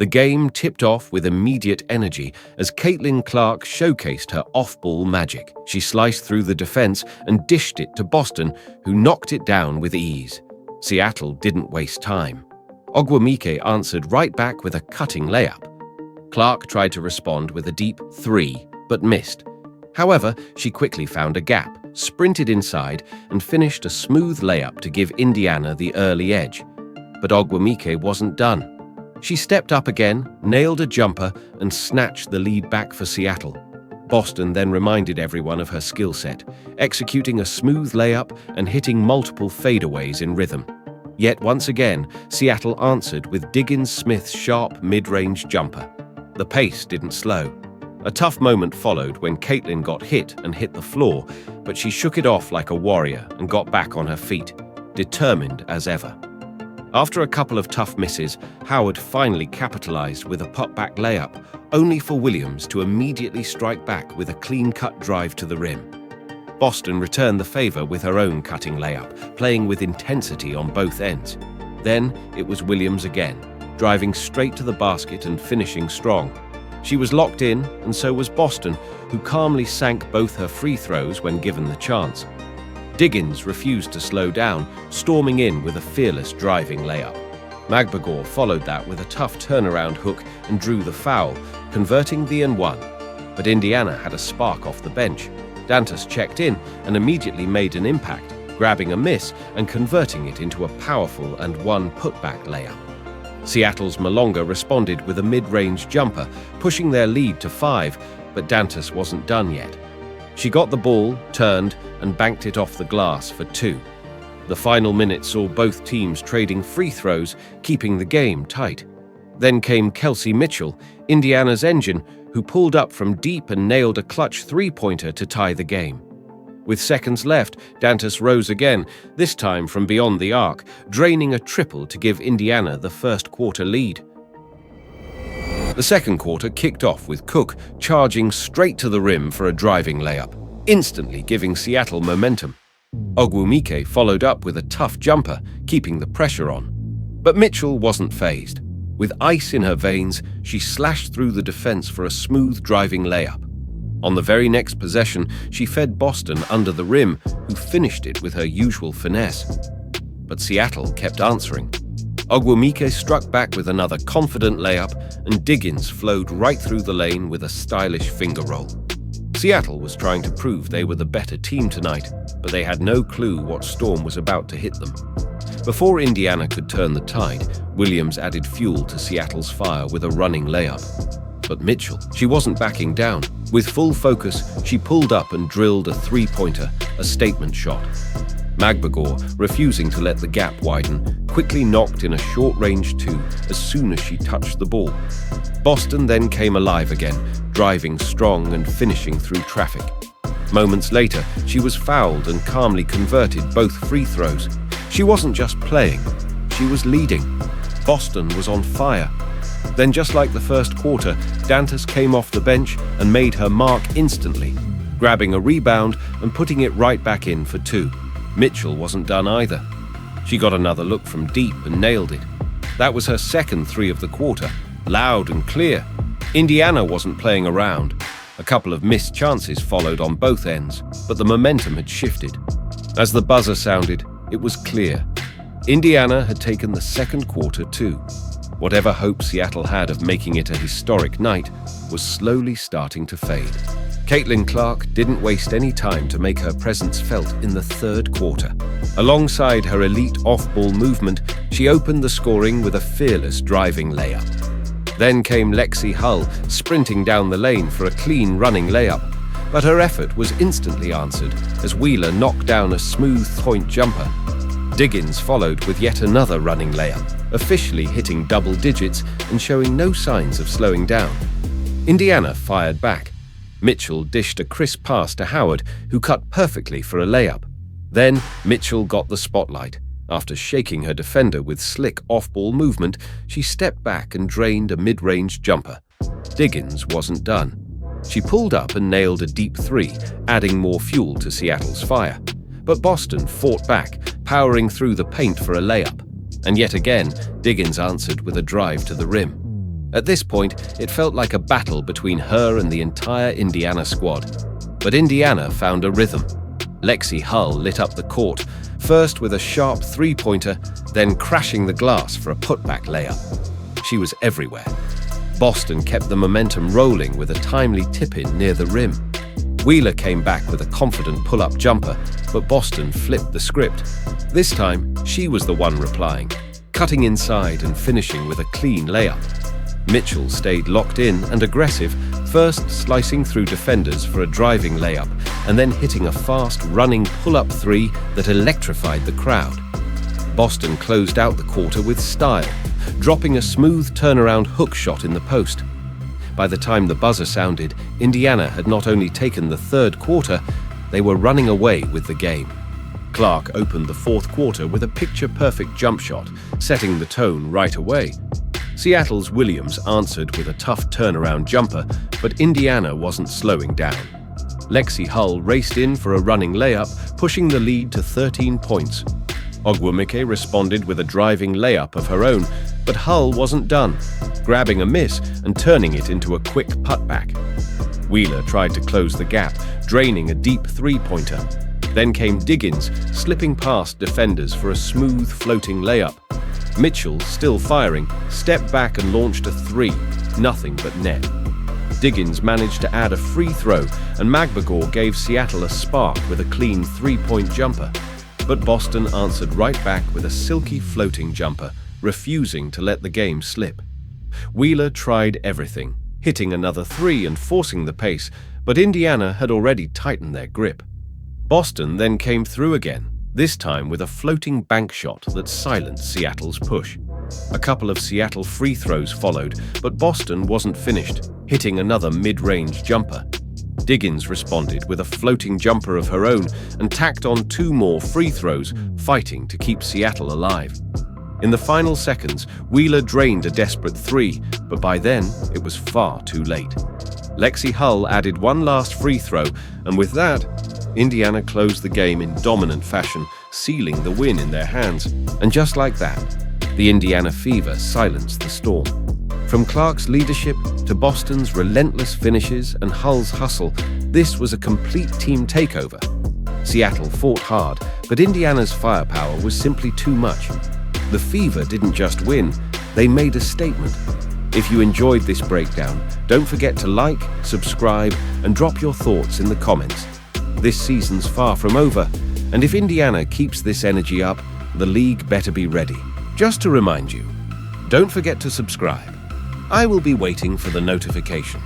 The game tipped off with immediate energy as Caitlin Clark showcased her off-ball magic. She sliced through the defense and dished it to Boston, who knocked it down with ease. Seattle didn't waste time. Ogwumike answered right back with a cutting layup. Clark tried to respond with a deep 3, but missed. However, she quickly found a gap, sprinted inside, and finished a smooth layup to give Indiana the early edge. But Ogwumike wasn't done. She stepped up again, nailed a jumper, and snatched the lead back for Seattle. Boston then reminded everyone of her skill set, executing a smooth layup and hitting multiple fadeaways in rhythm. Yet once again, Seattle answered with Diggins-Smith's sharp mid-range jumper. The pace didn't slow. A tough moment followed when Caitlin got hit and hit the floor, but she shook it off like a warrior and got back on her feet, determined as ever. After a couple of tough misses, Howard finally capitalized with a putback layup, only for Williams to immediately strike back with a clean-cut drive to the rim. Boston returned the favor with her own cutting layup, playing with intensity on both ends. Then it was Williams again, driving straight to the basket and finishing strong. She was locked in, and so was Boston, who calmly sank both her free throws when given the chance. Diggins refused to slow down, storming in with a fearless driving layup. Magbagor followed that with a tough turnaround hook and drew the foul, converting the n1. But Indiana had a spark off the bench. Dantas checked in and immediately made an impact, grabbing a miss and converting it into a powerful and one putback layup. Seattle's Malonga responded with a mid-range jumper, pushing their lead to 5, but Dantas wasn't done yet. She got the ball, turned, and banked it off the glass for 2. The final minute saw both teams trading free throws, keeping the game tight. Then came Kelsey Mitchell, Indiana's engine, who pulled up from deep and nailed a clutch three-pointer to tie the game. With seconds left, Dantas rose again, this time from beyond the arc, draining a triple to give Indiana the first quarter lead. The second quarter kicked off with Cook charging straight to the rim for a driving layup, instantly giving Seattle momentum. Ogwumike followed up with a tough jumper, keeping the pressure on. But Mitchell wasn't fazed. With ice in her veins, she slashed through the defense for a smooth driving layup. On the very next possession, she fed Boston under the rim, who finished it with her usual finesse. But Seattle kept answering. Ogwumike struck back with another confident layup, and Diggins flowed right through the lane with a stylish finger roll. Seattle was trying to prove they were the better team tonight, but they had no clue what storm was about to hit them. Before Indiana could turn the tide, Williams added fuel to Seattle's fire with a running layup. But Mitchell, she wasn't backing down. With full focus, she pulled up and drilled a three-pointer, a statement shot. Magbagor, refusing to let the gap widen, quickly knocked in a short-range 2 as soon as she touched the ball. Boston then came alive again, driving strong and finishing through traffic. Moments later, she was fouled and calmly converted both free throws. She wasn't just playing, she was leading. Boston was on fire. Then, just like the first quarter, Dantas came off the bench and made her mark instantly, grabbing a rebound and putting it right back in for 2. Mitchell wasn't done either. She got another look from deep and nailed it. That was her second 3 of the quarter, loud and clear. Indiana wasn't playing around. A couple of missed chances followed on both ends, but the momentum had shifted. As the buzzer sounded, it was clear. Indiana had taken the second quarter too. Whatever hope Seattle had of making it a historic night was slowly starting to fade. Caitlin Clark didn't waste any time to make her presence felt in the third quarter. Alongside her elite off-ball movement, she opened the scoring with a fearless driving layup. Then came Lexi Hull, sprinting down the lane for a clean running layup. But her effort was instantly answered as Wheeler knocked down a smooth point jumper. Diggins followed with yet another running layup, officially hitting double digits and showing no signs of slowing down. Indiana fired back. Mitchell dished a crisp pass to Howard, who cut perfectly for a layup. Then Mitchell got the spotlight. After shaking her defender with slick off-ball movement, she stepped back and drained a mid-range jumper. Diggins wasn't done. She pulled up and nailed a deep 3, adding more fuel to Seattle's fire. But Boston fought back, powering through the paint for a layup. And yet again, Diggins answered with a drive to the rim. At this point, it felt like a battle between her and the entire Indiana squad. But Indiana found a rhythm. Lexi Hull lit up the court, first with a sharp three-pointer, then crashing the glass for a putback layup. She was everywhere. Boston kept the momentum rolling with a timely tip-in near the rim. Wheeler came back with a confident pull-up jumper, but Boston flipped the script. This time, she was the one replying, cutting inside and finishing with a clean layup. Mitchell stayed locked in and aggressive, first slicing through defenders for a driving layup and then hitting a fast running pull-up three that electrified the crowd. Boston closed out the quarter with style, dropping a smooth turnaround hook shot in the post. By the time the buzzer sounded, Indiana had not only taken the third quarter, they were running away with the game. Clark opened the fourth quarter with a picture-perfect jump shot, setting the tone right away. Seattle's Williams answered with a tough turnaround jumper, but Indiana wasn't slowing down. Lexi Hull raced in for a running layup, pushing the lead to 13 points. Ogwumike responded with a driving layup of her own, but Hull wasn't done, grabbing a miss and turning it into a quick putback. Wheeler tried to close the gap, draining a deep three-pointer. Then came Diggins, slipping past defenders for a smooth floating layup. Mitchell, still firing, stepped back and launched a three, nothing but net. Diggins managed to add a free throw, and Magbagor gave Seattle a spark with a clean three-point jumper. But Boston answered right back with a silky floating jumper, refusing to let the game slip. Wheeler tried everything, hitting another three and forcing the pace, but Indiana had already tightened their grip. Boston then came through again, this time with a floating bank shot that silenced Seattle's push. A couple of Seattle free throws followed, but Boston wasn't finished, hitting another mid-range jumper. Diggins responded with a floating jumper of her own and tacked on two more free throws, fighting to keep Seattle alive. In the final seconds, Wheeler drained a desperate three, but by then it was far too late. Lexi Hull added one last free throw, and with that, Indiana closed the game in dominant fashion, sealing the win in their hands. And just like that, the Indiana fever silenced the storm. From Clark's leadership to Boston's relentless finishes and Hull's hustle, this was a complete team takeover. Seattle fought hard, but Indiana's firepower was simply too much. The Fever didn't just win, they made a statement. If you enjoyed this breakdown, don't forget to like, subscribe, and drop your thoughts in the comments. This season's far from over, and if Indiana keeps this energy up, the league better be ready. Just to remind you, don't forget to subscribe. I will be waiting for the notification.